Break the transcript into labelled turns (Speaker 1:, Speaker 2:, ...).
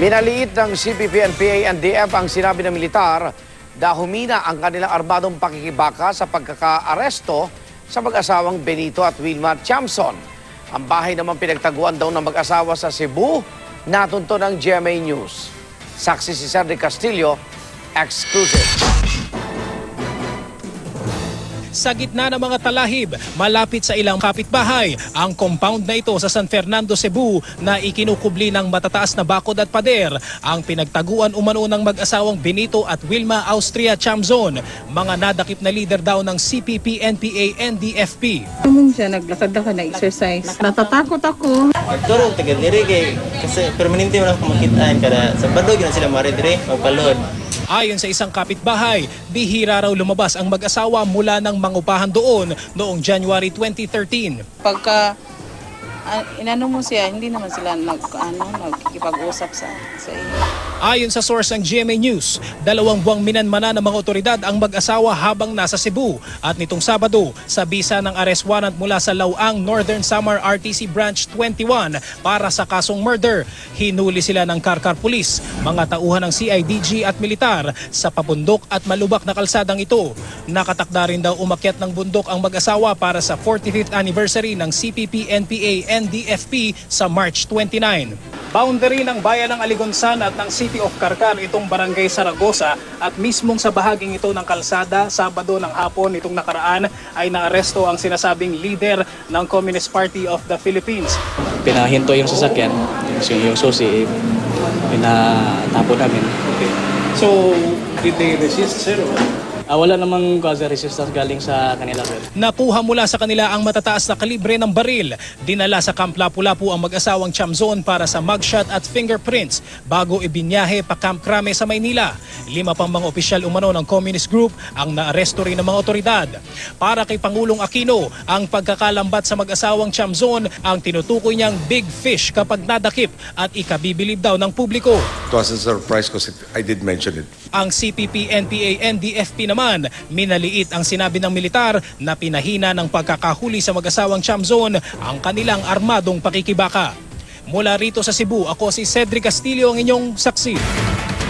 Speaker 1: Minaliit ng CPP-NPA-NDF ang sinabi ng militar na humina ang kanilang armadong pakikibaka sa pagkaka-aresto sa mag-asawang Benito at Wilma Chamson. Ang bahay naman pinagtaguan daw ng mag-asawa sa Cebu, natunto ng GMA News. Saksi si Cedric Castillo, exclusive.
Speaker 2: Sa gitna ng mga talahib, malapit sa ilang kapitbahay, ang compound na ito sa San Fernando, Cebu na ikinukubli ng matataas na bakod at pader ang pinagtaguan umano ng mag-asawang Benito at Wilma Austria Chamzon, mga nadakip na leader daw ng CPP-NPA-NDFP.
Speaker 3: Siya naglakad-lakad na exercise. Natatakot ako.
Speaker 4: Nagturo taga diri kay kasi permanente man ako makitaan kada Sabado gina sila mari diri magpalod.
Speaker 2: Ayon sa isang kapitbahay, bihira raw lumabas ang mag-asawa mula ng mangupahan doon noong January 2013.
Speaker 3: Pagka inano mo siya, hindi naman sila nagkikipag-usap sa iyo.
Speaker 2: Ayon sa source ng GMA News, 2 buwang minanmana ng mga otoridad ang mag-asawa habang nasa Cebu. At nitong Sabado, sa bisa ng arrest warrant mula sa Lauang Northern Samar RTC Branch 21 para sa kasong murder, hinuli sila ng Karkar Police, mga tauhan ng CIDG at militar sa pabundok at malubak na kalsadang ito. Nakatakda rin daw umakyat ng bundok ang mag-asawa para sa 45th anniversary ng CPP-NPA-NDFP sa March 29. Boundary ng bayan ng Aligonsan at ng City of Karkar itong Barangay Saragosa at mismong sa bahaging ito ng kalsada, Sabado ng hapon itong nakaraan ay naaresto ang sinasabing leader ng Communist Party of the Philippines.
Speaker 5: Pinahinto yung sasakyan, yung susi, pinatapo namin.
Speaker 2: Okay. So, did they resist, sir?
Speaker 5: Wala namang resistance galing sa kanila, sir.
Speaker 2: Nakuha mula sa kanila ang matataas na kalibre ng baril. Dinala sa Camp Lapu-Lapu ang mag-asawang Chamzon para sa mugshot at fingerprints bago ibinyahe pa Camp Crame sa Maynila. 5 pang mga opisyal umano ng Communist Group ang naaresto rin ng mga otoridad. Para kay Pangulong Aquino, ang pagkakalambat sa mag-asawang Chamzon ang tinutukoy niyang big fish kapag nadakip at ikabibilib daw ng publiko.
Speaker 6: It was a surprise because I did mention it.
Speaker 2: Ang CPP-NPA-NDFP naman, minaliit ang sinabi ng militar na pinahina ng pagkakahuli sa mag-asawang Chamzon ang kanilang armadong pakikibaka. Mula rito sa Cebu, ako si Cedric Castillo, ang inyong saksi.